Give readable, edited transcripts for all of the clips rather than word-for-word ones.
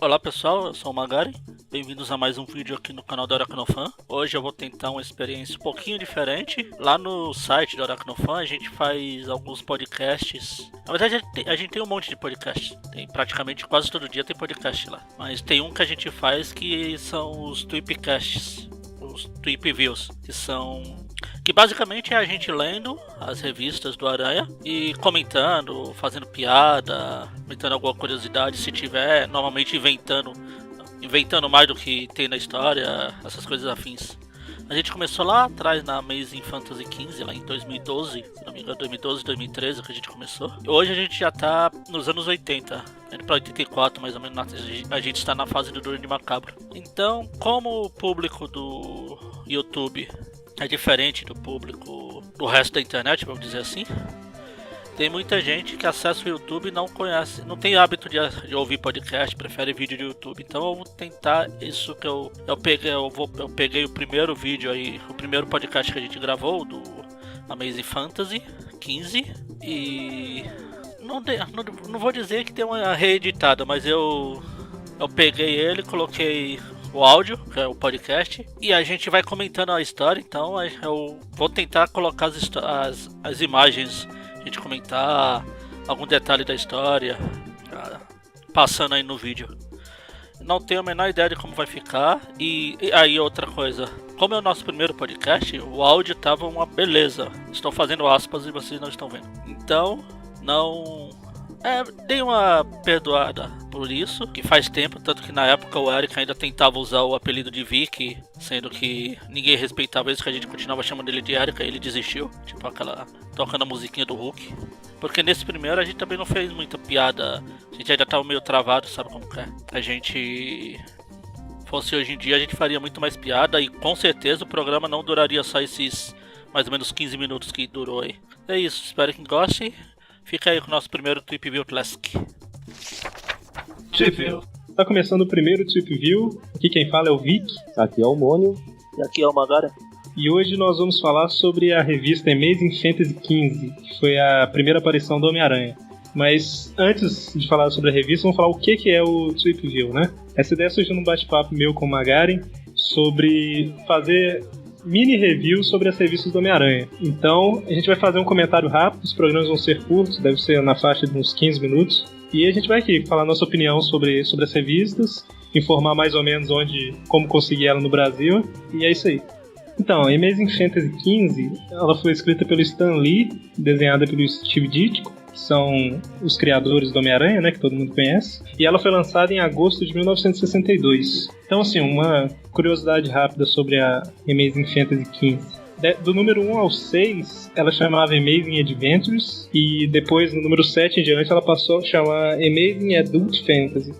Olá pessoal, eu sou o Magari, bem-vindos a mais um vídeo aqui no canal do Aracnofan. Hoje eu vou tentar uma experiência um pouquinho diferente. Lá no site do Aracnofan a gente faz alguns podcasts. Na verdade a gente tem um monte de podcasts, tem praticamente quase todo dia tem podcast lá. Mas tem um que a gente faz que são os Tweepcasts, os Tweep Views, que basicamente é a gente lendo as revistas do Aranha e comentando, fazendo piada, comentando alguma curiosidade, se tiver, normalmente inventando mais do que tem na história, essas coisas afins. A gente começou lá atrás na Amazing Fantasy XV, lá em 2012, se não me engano, 2012, 2013 que a gente começou. Hoje a gente já tá nos anos 80, indo pra 84 mais ou menos, a gente está na fase do Duende Macabro. Então, como o público do YouTube é diferente do público do resto da internet, vamos dizer assim, tem muita gente que acessa o YouTube e não conhece, não tem hábito de ouvir podcast, prefere vídeo do YouTube. Então eu vou tentar isso que eu peguei o primeiro vídeo aí, o primeiro podcast que a gente gravou do Amazing Fantasy XV e não vou dizer que tem uma reeditada, mas eu peguei ele, coloquei o áudio, que é o podcast, e a gente vai comentando a história. Então eu vou tentar colocar as imagens, a gente comentar algum detalhe da história, passando aí no vídeo. Não tenho a menor ideia de como vai ficar. E aí outra coisa, como é o nosso primeiro podcast, o áudio tava uma beleza. Estou fazendo aspas e vocês não estão vendo. Então, dei uma perdoada por isso, que faz tempo, tanto que na época o Eric ainda tentava usar o apelido de Vic, sendo que ninguém respeitava isso, que a gente continuava chamando ele de Eric, aí ele desistiu, tipo aquela tocando a musiquinha do Hulk. Porque nesse primeiro a gente também não fez muita piada, a gente ainda tava meio travado, sabe como que é? A gente fosse hoje em dia a gente faria muito mais piada e com certeza o programa não duraria só esses mais ou menos 15 minutos que durou aí. É isso, espero que gostem. Fica aí com o nosso primeiro Tweep View Classic. Tweep View. Tá começando o primeiro Tweep View. Aqui quem fala é o Vic. Aqui é o Mônio. E aqui é o Magara. E hoje nós vamos falar sobre a revista Amazing Fantasy XV, que foi a primeira aparição do Homem-Aranha. Mas antes de falar sobre a revista, vamos falar o que é o Tweep View, né? Essa ideia surgiu num bate-papo meu com o Magaren sobre fazer mini review sobre as revistas do Homem-Aranha. Então, a gente vai fazer um comentário rápido, os programas vão ser curtos, deve ser na faixa de uns 15 minutos. E a gente vai aqui falar nossa opinião sobre as revistas, informar mais ou menos como conseguir ela no Brasil, e é isso aí. Então, a Amazing Fantasy XV, ela foi escrita pelo Stan Lee, desenhada pelo Steve Ditko, que são os criadores do Homem-Aranha, né, que todo mundo conhece, e ela foi lançada em agosto de 1962. Então, assim, uma curiosidade rápida sobre a Amazing Fantasy XV. Do número 1 ao 6, ela chamava Amazing Adventures, e depois, no número 7 em diante, ela passou a chamar Amazing Adult Fantasy.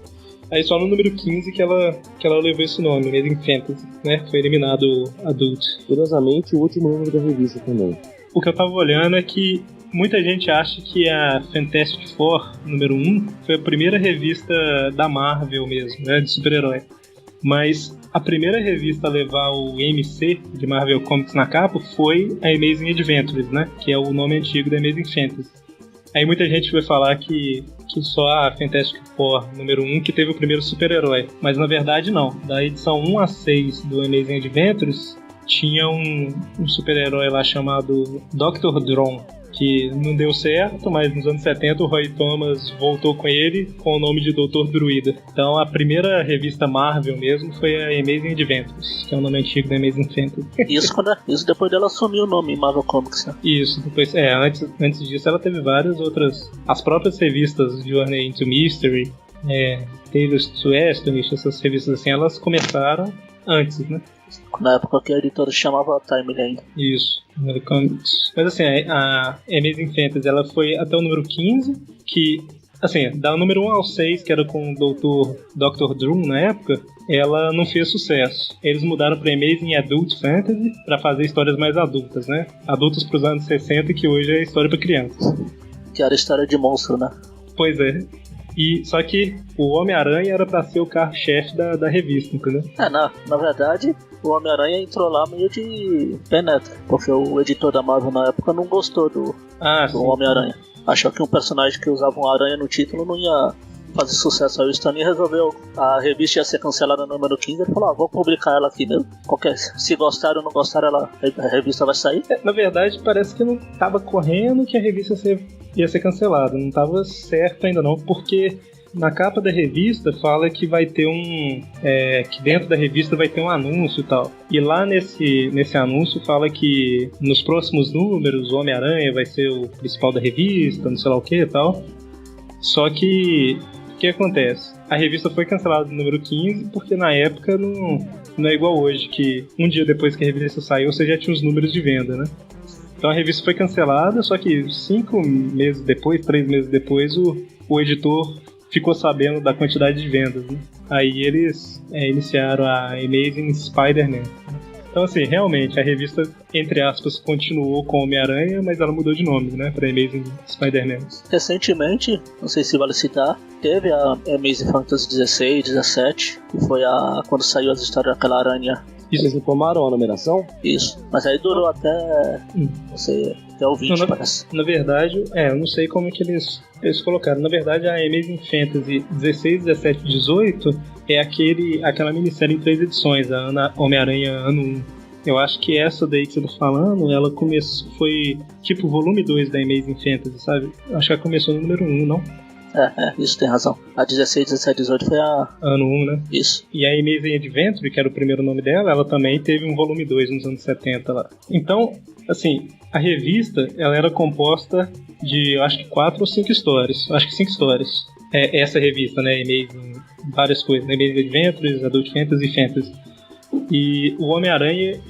Aí só no número 15 que ela levou esse nome, Amazing Fantasy, né? Foi eliminado o Adult. Curiosamente, o último número da revista também. O que eu tava olhando é que muita gente acha que a Fantastic Four, número 1, foi a primeira revista da Marvel mesmo, né? De super-herói. Mas a primeira revista a levar o MC de Marvel Comics na capa foi a Amazing Adventures, né? Que é o nome antigo da Amazing Fantasy. Aí muita gente vai falar que só a Fantastic Four, número 1, que teve o primeiro super-herói. Mas na verdade não. Da edição 1 a 6 do Amazing Adventures, tinha um super-herói lá chamado Dr. Dron, que não deu certo, mas nos anos 70 o Roy Thomas voltou com ele com o nome de Dr. Druida. Então a primeira revista Marvel mesmo foi a Amazing Adventures, que é o nome antigo da Amazing Fantasy. Isso depois dela assumiu o nome Marvel Comics, né? Isso, depois, antes disso ela teve várias outras, as próprias revistas Journey into Mystery, Tales to Astonish, essas revistas assim, elas começaram antes, né? Na época que a editora chamava Time ainda. Isso, Comics. Mas assim, a Amazing Fantasy, ela foi até o número 15, que, assim, da número 1 ao 6, que era com o Dr. Doom na época, ela não fez sucesso. Eles mudaram para Amazing Adult Fantasy para fazer histórias mais adultas, né? Adultas para os anos 60, que hoje é história para crianças. Que era história de monstro, né? Pois é. E, só que o Homem-Aranha era pra ser o carro-chefe da revista, entendeu? Na verdade, o Homem-Aranha entrou lá meio de penetra, porque o editor da Marvel na época não gostou do Homem-Aranha. Achou que um personagem que usava uma aranha no título não ia fazer sucesso. Aí o Stan Lee resolveu, a revista ia ser cancelada no número 15, ele falou, vou publicar ela aqui mesmo. Se gostar ou não gostar, a revista vai sair. Na verdade, parece que não tava correndo que a revista ia ser cancelada, não tava certo ainda não, porque na capa da revista fala que vai ter que dentro da revista vai ter um anúncio e tal. E lá nesse anúncio fala que nos próximos números o Homem-Aranha vai ser o principal da revista, não sei lá o que e tal. Só que o que acontece? A revista foi cancelada no número 15 porque na época não é igual hoje, que um dia depois que a revista saiu você já tinha os números de venda, né? Então a revista foi cancelada, só que 3 meses depois, o editor ficou sabendo da quantidade de vendas, né? Aí eles iniciaram a Amazing Spider-Man. Então, assim, realmente, a revista, entre aspas, continuou com Homem-Aranha, mas ela mudou de nome, né, pra Amazing Spider-Man. Recentemente, não sei se vale citar, teve a Amazing Fantasy 16, 17, que foi quando saiu as histórias daquela aranha. Eles reformaram a numeração? Isso, mas aí durou até, até o 20, parece. Na verdade, eu não sei como é que eles colocaram. Na verdade, a Amazing Fantasy 16, 17 e 18 é aquela minissérie em 3 edições, a Homem-Aranha Ano 1. Eu acho que essa daí que você tá falando, ela foi tipo o volume 2 da Amazing Fantasy, sabe? Acho que ela começou no número 1, não? Isso tem razão. A 16, 17 e 18 foi a... Ano 1, né? Isso. E a Amazing Adventure, que era o primeiro nome dela, ela também teve um volume 2 nos anos 70 lá. Então, assim, a revista, ela era composta de, eu acho que 4 ou 5 histórias. Acho que 5 histórias. Essa revista, né? Amazing, várias coisas. Né? Amazing Adventures, Adult Fantasy e Fantasy. E o Homem-Aranha,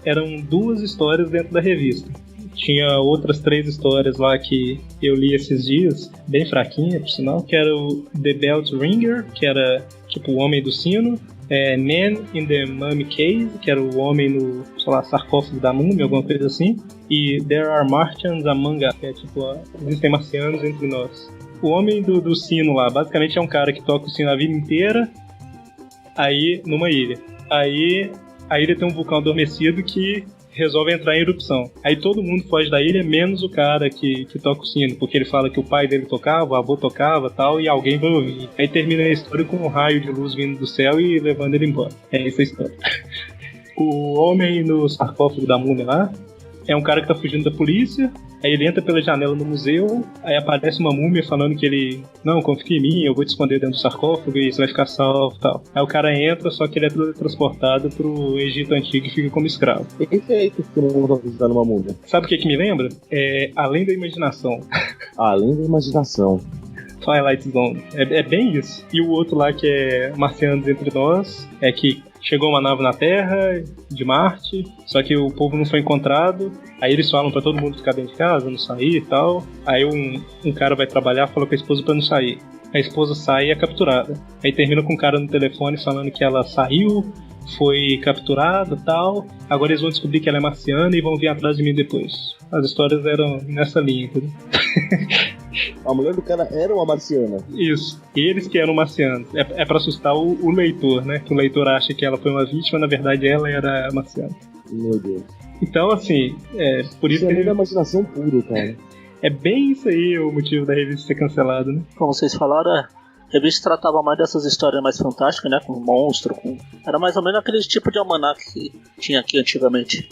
eram 2 histórias dentro da revista. Tinha outras 3 histórias lá que eu li esses dias, bem fraquinha, por sinal, que era o The Belt Ringer, que era tipo o Homem do Sino, Man in the Mummy Case, que era o Homem no, sei lá, sarcófago da múmia, alguma coisa assim, e There Are Martians Among Us, que é tipo, existem marcianos entre nós. O Homem do Sino lá, basicamente é um cara que toca o sino a vida inteira, aí numa ilha. Aí a ilha tem um vulcão adormecido que resolve entrar em erupção. Aí todo mundo foge da ilha, menos o cara que toca o sino, porque ele fala que o pai dele tocava, o avô tocava tal, e alguém vai ouvir. Aí termina a história com um raio de luz vindo do céu e levando ele embora. É essa a história. O Homem no sarcófago da múmia lá é um cara que tá fugindo da polícia, aí ele entra pela janela no museu, aí aparece uma múmia falando que ele, não, confia em mim, eu vou te esconder dentro do sarcófago e você vai ficar salvo e tal. Aí o cara entra, só que ele é transportado pro Egito Antigo e fica como escravo. E que é isso que não tá visitando uma múmia? Sabe o que me lembra? Além da Imaginação. Além da Imaginação. Twilight Zone. É bem isso. E o outro lá que é Marcianos Entre Nós, é que chegou uma nave na Terra, de Marte, só que o povo não foi encontrado. Aí eles falam pra todo mundo ficar dentro de casa, não sair e tal. Aí um cara vai trabalhar, fala com a esposa pra não sair. A esposa sai e é capturada. Aí termina com um cara no telefone falando que ela saiu, foi capturada e tal. Agora eles vão descobrir que ela é marciana e vão vir atrás de mim depois. As histórias eram nessa linha, entendeu? A mulher do cara era uma marciana. Isso, eles que eram marcianos. É pra assustar o leitor, né? Que o leitor acha que ela foi uma vítima, na verdade ela era marciana. Meu Deus. Então, assim, por isso é que da imaginação puro, cara. É bem isso aí o motivo da revista ser cancelada, né? Como vocês falaram, a revista tratava mais dessas histórias mais fantásticas, né? Com monstro, Era mais ou menos aquele tipo de almanac que tinha aqui antigamente.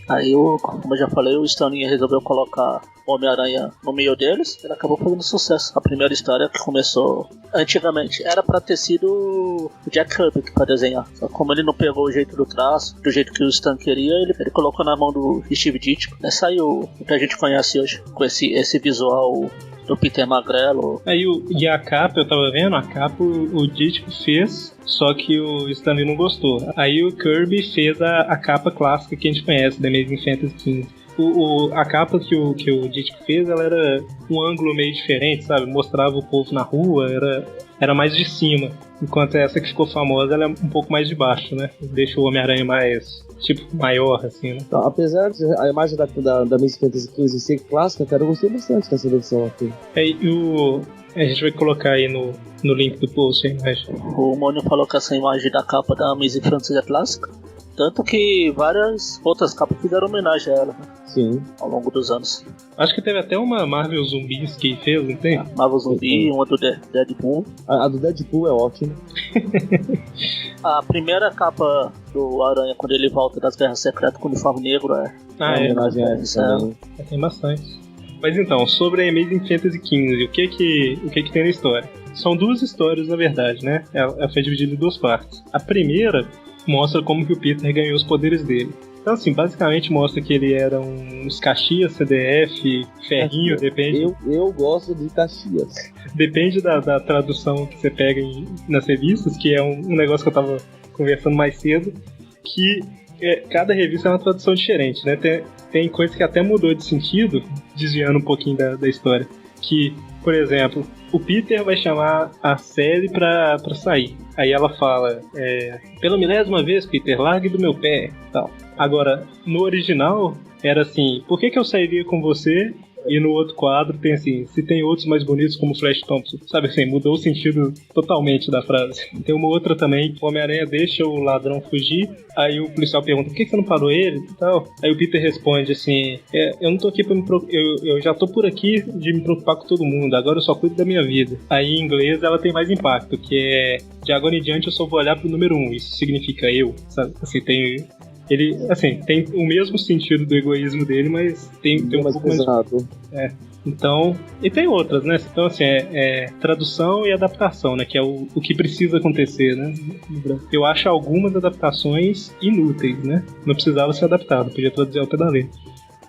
Aí, como eu já falei, o Stan Lee resolveu colocar o Homem-Aranha no meio deles. Ele acabou fazendo sucesso. A primeira história que começou antigamente era pra ter sido o Jack Kirby pra desenhar. Só como ele não pegou o jeito do traço, do jeito que o Stan queria, ele colocou na mão do Steve Ditko. Aí saiu o que a gente conhece hoje, com esse visual do Peter Magrelo. E a capa, eu tava vendo, a capa o Ditko fez, só que o Stan Lee não gostou. Aí o Kirby fez a capa clássica que a gente conhece, da Amazing Fantasy 15. A capa que o Ditko fez, ela era um ângulo meio diferente, sabe? Mostrava o povo na rua, era mais de cima. Enquanto essa que ficou famosa, ela é um pouco mais de baixo, né? Deixa o Homem-Aranha mais, maior, assim, né? Então, apesar de a imagem da Amazing Fantasy 15 ser clássica, cara, eu gostei bastante dessa versão aqui. A gente vai colocar aí no link do post a imagem. O Mônio falou que essa imagem da capa da Amazing Fantasy é clássica. Tanto que várias outras capas fizeram homenagem a ela, né? Sim. Ao longo dos anos. Acho que teve até uma Marvel Zumbis que fez, não tem? Marvel Zumbi, uma do Deadpool. A do Deadpool é ótima. A primeira capa do Aranha, quando ele volta das Guerras Secretas com o uniforme negro, Uma homenagem a essa também. Tem bastante. Mas então, sobre a Amazing Fantasy XV, o que tem na história? São duas histórias, na verdade, né? Ela foi dividida em duas partes. A primeira mostra como que o Peter ganhou os poderes dele. Então, assim, basicamente mostra que ele era uns Caxias, CDF, Ferrinho, depende. Eu gosto de Caxias. Depende da tradução que você pega nas revistas, que é um negócio que eu tava conversando mais cedo, que cada revista é uma tradução diferente, né? Tem coisa que até mudou de sentido, desviando um pouquinho da história. Que, por exemplo, o Peter vai chamar a Sally pra sair. Aí ela fala, pela 1000ª vez, Peter, largue do meu pé, tal. Agora, no original, era assim, por que eu sairia com você? E no outro quadro tem assim, se tem outros mais bonitos como Flash Thompson. Sabe assim, mudou o sentido totalmente da frase. Tem uma outra também, o Homem-Aranha deixa o ladrão fugir, aí o policial pergunta, por que você não parou ele e tal? Aí o Peter responde assim, eu não tô aqui pra me preocupar, eu já tô por aqui de me preocupar com todo mundo, agora eu só cuido da minha vida. Aí em inglês ela tem mais impacto, que é, de agora em diante eu só vou olhar pro número 1, isso significa eu, sabe? Assim, ele, assim, tem o mesmo sentido do egoísmo dele, mas tem um pouco pesado. Então, e tem outras, né? Então, assim, tradução e adaptação, né? Que é o que precisa acontecer, né? Eu acho algumas adaptações inúteis, né? Não precisava ser adaptado, podia traduzir ao pé da letra.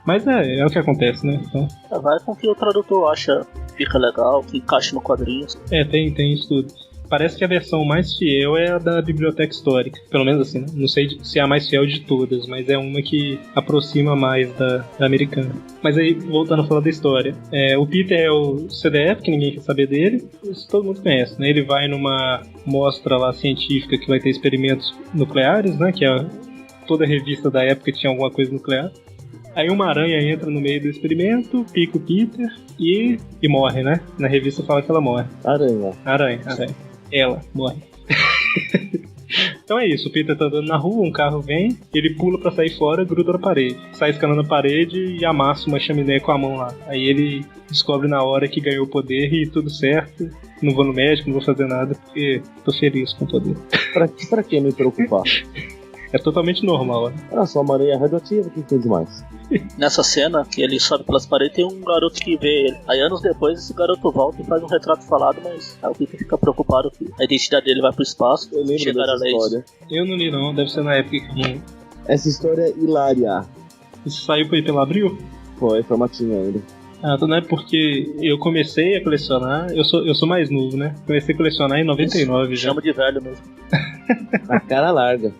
Mas é o que acontece, né? Então, vai com o que o tradutor acha que fica legal, que encaixa no quadrinho. Tem isso tudo. Parece que a versão mais fiel é a da Biblioteca Histórica. Pelo menos assim, né? Não sei se é a mais fiel de todas, mas é uma que aproxima mais da americana. Mas aí, voltando a falar da história. O Peter é o CDF, que ninguém quer saber dele. Isso todo mundo conhece, né? Ele vai numa mostra lá científica que vai ter experimentos nucleares, né? Que toda revista da época tinha alguma coisa nuclear. Aí uma aranha entra no meio do experimento, pica o Peter e morre, né? Na revista fala que ela morre. Aranha. Ela morre. Então é isso, o Peter tá andando na rua, um carro vem, ele pula pra sair fora, gruda na parede. Sai escalando a parede e amassa uma chaminé com a mão lá. Aí ele descobre na hora que ganhou o poder e tudo certo. Não vou no médico, não vou fazer nada, porque tô feliz com o poder. Pra que me preocupar? É totalmente normal, né? Era só uma aranha radioativa, que tem demais. Nessa cena, que ele sobe pelas paredes, tem um garoto que vê ele. Aí anos depois, esse garoto volta e faz um retrato falado, mas aí o Peter fica preocupado que a identidade dele vai pro espaço. Eu lembro dessa história. Eu não li não, deve ser na época que... Essa história é hilária. Isso saiu pela Abril? Foi matinho ainda. Então não é porque eu comecei a colecionar, eu sou mais novo, né? Comecei a colecionar em 99 Isso, já. Chama de velho mesmo. A cara larga.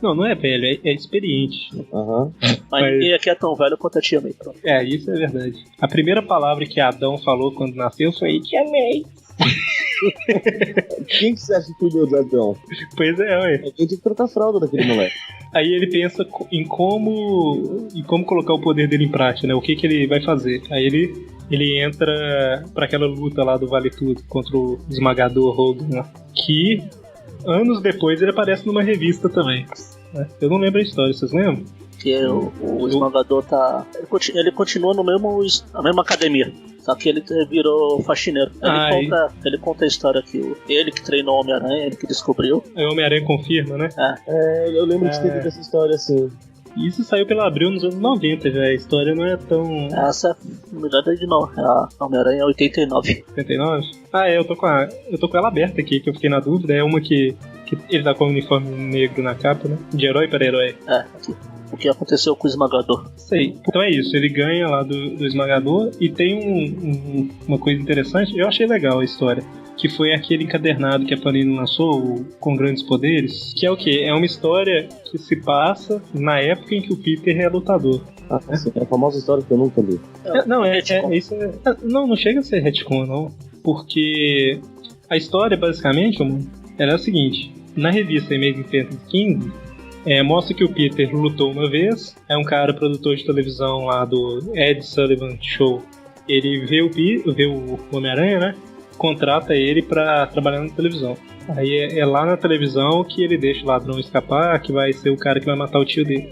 Não é velho, é experiente. Uhum. Mas ninguém aqui é tão velho quanto a Tia May. Pronto. Isso é verdade. A primeira palavra que Adão falou quando nasceu foi Tia May. Quem que você acha que cuidou de Adão? Pois é, ué. Alguém tinha que trocar a fralda daquele moleque. Aí ele pensa em como colocar o poder dele em prática, né? O que ele vai fazer. Aí ele entra pra aquela luta lá do Vale Tudo contra o esmagador Hogan, né? Que anos depois ele aparece numa revista também. Né? Eu não lembro a história, vocês lembram? Que o esmagador tá... Ele continua na mesma academia. Só que ele virou faxineiro. Ele conta a história que ele que treinou o Homem-Aranha, ele que descobriu. Aí o Homem-Aranha confirma, né? Eu lembro de ter visto essa história assim. Isso saiu pela Abril nos anos 90 já, a história não é tão... Essa, na verdade, não. A Homem-Aranha é 89. 89? Eu tô com ela aberta aqui, que eu fiquei na dúvida. É uma que ele tá com o uniforme negro na capa, né? De herói para herói. Aqui. O que aconteceu com o esmagador. Sei. Então é isso, ele ganha lá do esmagador e tem uma coisa interessante, eu achei legal a história, que foi aquele encadernado que a Panini lançou, Com Grandes Poderes, que é o quê? É uma história que se passa na época em que o Peter é lutador. Sim, é a famosa história que eu nunca li. Não chega a ser retcon, não. Porque a história, basicamente, era a seguinte. Na revista Amazing Fantasy XV, mostra que o Peter lutou uma vez, é um cara produtor de televisão lá do Ed Sullivan Show. Ele vê o Homem-Aranha, né? contrata ele pra trabalhar na televisão. Aí é lá na televisão que ele deixa o ladrão escapar, que vai ser o cara que vai matar o tio dele.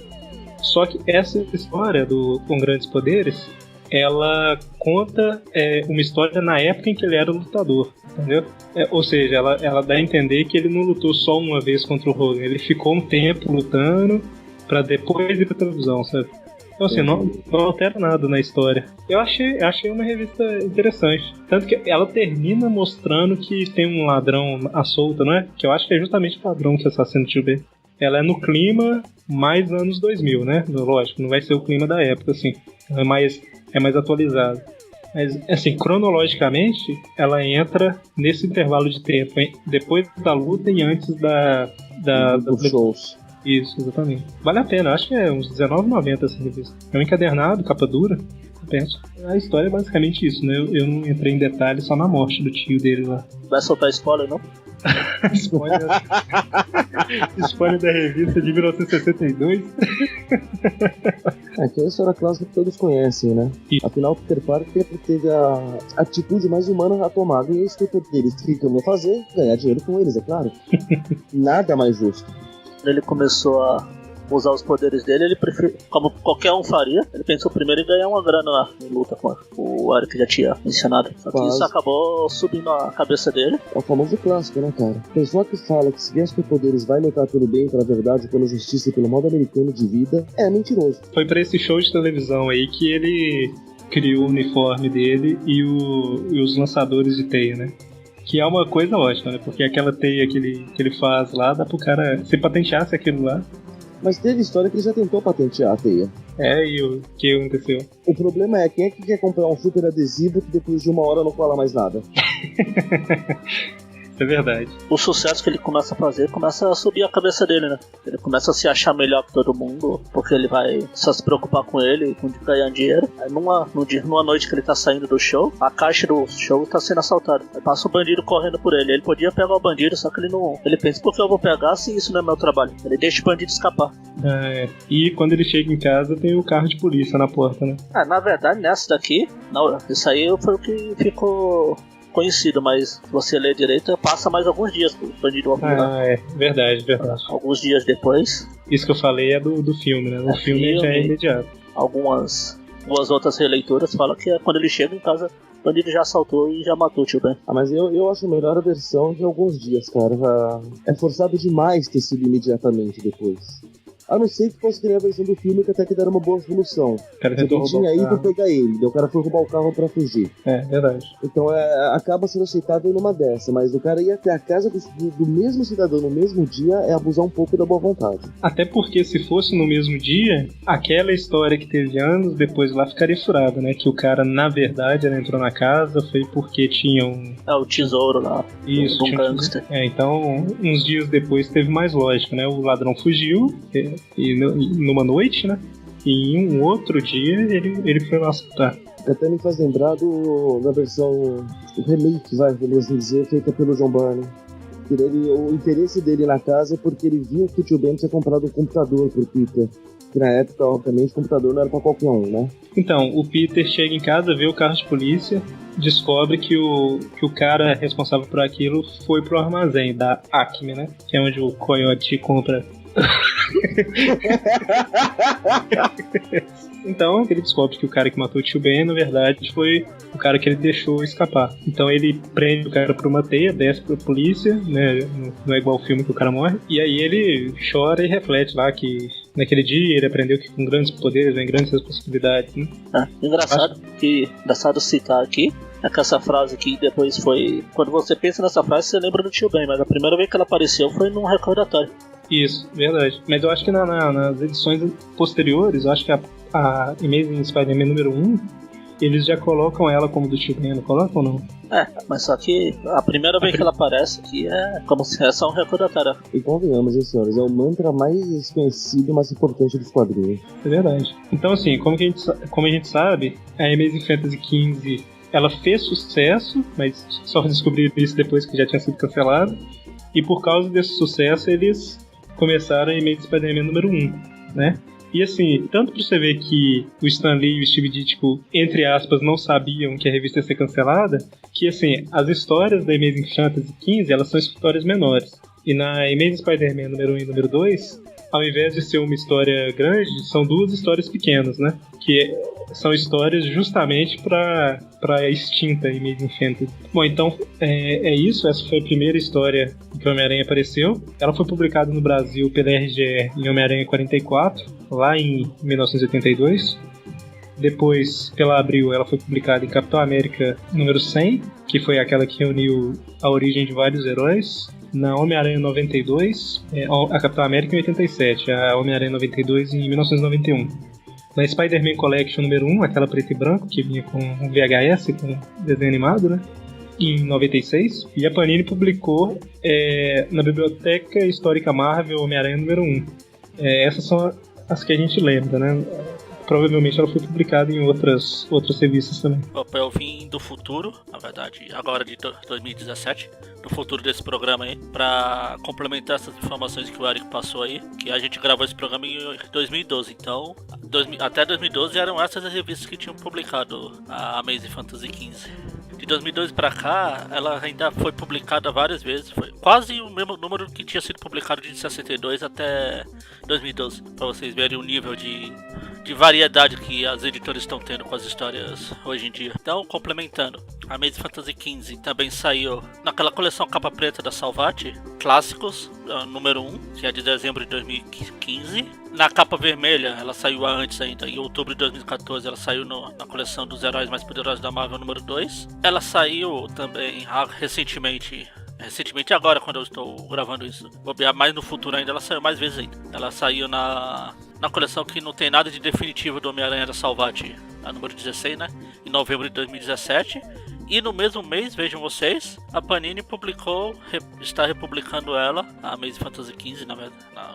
Só que essa história do Com Grandes Poderes, ela conta uma história na época em que ele era lutador, entendeu? Ou seja, ela dá a entender que ele não lutou só uma vez contra o Hogan, ele ficou um tempo lutando pra depois ir pra televisão, sabe? Então assim, não altera nada na história. Eu achei uma revista interessante. Tanto que ela termina mostrando que tem um ladrão à solta, não é? Que eu acho que é justamente o ladrão que assassina o tio Ben. Ela é no clima mais anos 2000, né? Lógico, não vai ser o clima da época, assim. É mais atualizado. Mas, assim, cronologicamente, ela entra nesse intervalo de tempo, hein? Depois da luta e antes dos shows. Isso, exatamente. Vale a pena, acho que é uns R$19,90 essa revista. É um encadernado, capa dura, eu penso. A história é basicamente isso, né? Eu não entrei em detalhes, só na morte do tio dele lá. Vai soltar spoiler, não? Spoiler da revista de 1962. Que é a história clássica que todos conhecem, né? Afinal, o Peter Parker teve a atitude mais humana a tomar. E os superpoderes que eu vou fazer, ganhar dinheiro com eles, é claro. Nada mais justo. Ele começou a usar os poderes dele, ele prefere, como qualquer um faria, ele pensou primeiro em ganhar uma grana lá em luta com o Eric já tinha mencionado. Só que isso acabou subindo a cabeça dele. É o famoso clássico, né, cara? A pessoa que fala que se vier superpoderes vai lutar pelo bem, pela verdade, pela justiça e pelo modo americano de vida, é mentiroso. Foi pra esse show de televisão aí que ele criou o uniforme dele e os lançadores de teia, né? Que é uma coisa ótima, né? Porque aquela teia que ele faz lá, dá pro cara, se patenteasse aquilo lá. Mas teve história que ele já tentou patentear a teia. E o que aconteceu? O problema é, quem é que quer comprar um super adesivo que depois de 1 hora não fala mais nada? É verdade. O sucesso que ele começa a fazer começa a subir a cabeça dele, né? Ele começa a se achar melhor que todo mundo, porque ele vai só se preocupar com ele, com ganhar dinheiro. Aí numa noite que ele tá saindo do show, a caixa do show tá sendo assaltada. Aí passa um bandido correndo por ele. Ele podia pegar o bandido, só que ele não. Ele pensa, por que eu vou pegar se isso não é meu trabalho? Ele deixa o bandido escapar. E quando ele chega em casa tem o carro de polícia na porta, né? Na verdade, nessa daqui, isso aí foi o que ficou conhecido, mas se você ler direito, passa mais alguns dias pro bandido é verdade. Alguns dias depois. Isso que eu falei é do filme, né? O filme já é imediato. Duas outras releituras falam que é quando ele chega em casa, o bandido já assaltou e já matou o tio Ben. Mas eu acho melhor a versão de alguns dias, cara. É forçado demais ter sido imediatamente depois. A não ser que fosse criar a versão do filme que até que deram uma boa solução. Quem tinha ido pegar ele, daí o cara foi roubar o carro pra fugir. Verdade. Então acaba sendo aceitável numa dessa, mas o cara ir até a casa do mesmo cidadão no mesmo dia é abusar um pouco da boa vontade. Até porque se fosse no mesmo dia, aquela história que teve anos depois lá ficaria furada, né? Que o cara, na verdade, ele entrou na casa, foi porque tinha o tesouro lá. Isso, do gangster. Então, uns dias depois teve mais lógica, né? O ladrão fugiu, numa noite, né? E em um outro dia ele foi lá assaltar. Até me faz lembrar da versão remake, vamos assim dizer, feita pelo John Byrne. O interesse dele na casa é porque ele viu que o tio Ben tinha comprado um computador pro Peter. Que na época, obviamente, o computador não era pra qualquer um, né? Então, o Peter chega em casa, vê o carro de polícia, descobre que o cara responsável por aquilo foi pro armazém da Acme, né? Que é onde o Coyote compra. Então ele descobre que o cara que matou o tio Ben, na verdade, foi o cara que ele deixou escapar. Então ele prende o cara por uma teia, desce pra polícia, né? Não é igual o filme que o cara morre. E aí ele chora e reflete lá que naquele dia ele aprendeu que com grandes poderes vem grandes responsabilidades, né? Engraçado citar aqui é que essa frase aqui depois foi... Quando você pensa nessa frase, você lembra do tio Ben, mas a primeira vez que ela apareceu foi num recordatório. Isso, verdade. Mas eu acho que nas edições posteriores, eu acho que a Amazing Spider-Man número 1, eles já colocam ela como do tio Ben, não colocam ou não? Mas só que a primeira vez que ela aparece aqui é como se fosse um recordatório. E convenhamos, senhores, é o mantra mais conhecido e mais importante dos quadrinhos. É verdade. Então assim, como a gente sabe, a Amazing Fantasy XV, ela fez sucesso, mas só descobriram isso depois que já tinha sido cancelado. E por causa desse sucesso, eles começaram a Amazing Spider-Man número 1, né? E assim, tanto pra você ver que o Stan Lee e o Steve Ditko, entre aspas, não sabiam que a revista ia ser cancelada, que assim, as histórias da Amazing Fantasy XV, elas são histórias menores. E na Amazing Spider-Man número 1 e número 2, ao invés de ser uma história grande, são duas histórias pequenas, né? Que são histórias justamente para a extinta Amazing Fantasy. Bom, então é isso. Essa foi a primeira história em que o Homem-Aranha apareceu. Ela foi publicada no Brasil pela RGE em Homem-Aranha 44, lá em 1982. Depois, pela Abril, ela foi publicada em Capitão América número 100, que foi aquela que reuniu a origem de vários heróis. Na Homem-Aranha 92, a Capitão América em 87, a Homem-Aranha 92 em 1991. Na Spider-Man Collection número 1, aquela preto e branco, que vinha com um VHS, com desenho animado, né? Em 96. E a Panini publicou na Biblioteca Histórica Marvel Homem-Aranha número 1. Essas são as que a gente lembra, né? Provavelmente ela foi publicada em outras revistas também. Eu vim do futuro, na verdade, agora de 2017, do futuro desse programa aí, pra complementar essas informações que o Eric passou aí, que a gente gravou esse programa em 2012, então até 2012 eram essas as revistas que tinham publicado a Amazing Fantasy XV. De 2012 pra cá, ela ainda foi publicada várias vezes, foi quase o mesmo número que tinha sido publicado de 62 até 2012, pra vocês verem o nível de variedade que as editoras estão tendo com as histórias hoje em dia. Então, complementando, a Amazing Fantasy XV também saiu naquela coleção capa preta da Salvat, Clássicos, número 1, que é de dezembro de 2015. Na capa vermelha, ela saiu antes ainda, em outubro de 2014, ela saiu na coleção dos Heróis Mais Poderosos da Marvel, número 2. Ela saiu também recentemente agora, quando eu estou gravando isso, vou ver mais no futuro ainda, ela saiu mais vezes ainda. Ela saiu na coleção que não tem nada de definitivo do Homem-Aranha da Salvat, a número 16, né? Em novembro de 2017. E no mesmo mês, vejam vocês, a Panini está republicando ela, a Amazing Fantasy XV,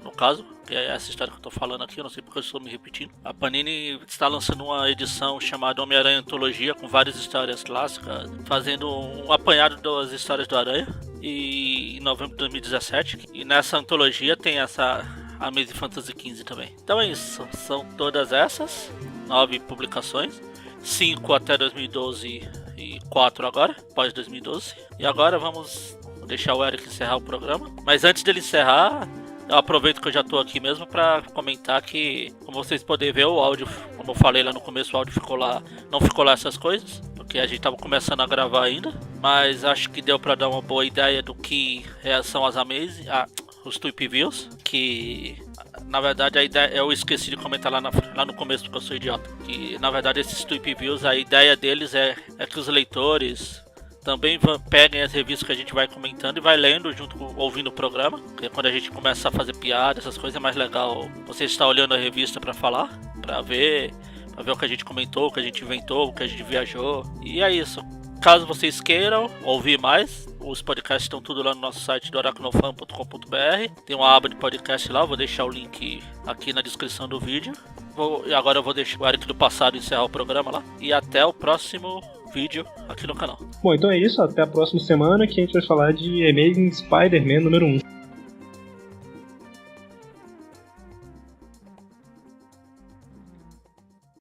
no caso, que é essa história que eu tô falando aqui, eu não sei porque eu estou me repetindo. A Panini está lançando uma edição chamada Homem-Aranha Antologia, com várias histórias clássicas, fazendo um apanhado das histórias do Aranha, e em novembro de 2017. E nessa antologia tem essa Amazing Fantasy XV também. Então é isso, são todas essas 9 publicações, 5 até 2012 e 4 agora, pós 2012. E agora vamos deixar o Eric encerrar o programa. Mas antes dele encerrar, eu aproveito que eu já tô aqui mesmo para comentar que, como vocês podem ver, o áudio, como eu falei lá no começo, o áudio não ficou lá essas coisas, porque a gente tava começando a gravar ainda. Mas acho que deu para dar uma boa ideia do que são as Amazing, os Tweep Views, que na verdade a ideia, eu esqueci de comentar lá no começo porque eu sou idiota, que na verdade esses Tweep Views, a ideia deles é que os leitores também peguem as revistas que a gente vai comentando e vai lendo junto com ouvindo o programa, porque quando a gente começa a fazer piada, essas coisas, é mais legal você estar olhando a revista para falar, para ver o que a gente comentou, o que a gente inventou, o que a gente viajou. E é isso. Caso vocês queiram ouvir mais, os podcasts estão tudo lá no nosso site do aracnofan.com.br. Tem uma aba de podcast lá, vou deixar o link aqui na descrição do vídeo. E agora eu vou deixar o Eric do passado encerrar o programa lá. E até o próximo vídeo aqui no canal. Bom, então é isso. Até a próxima semana que a gente vai falar de Amazing Spider-Man número 1.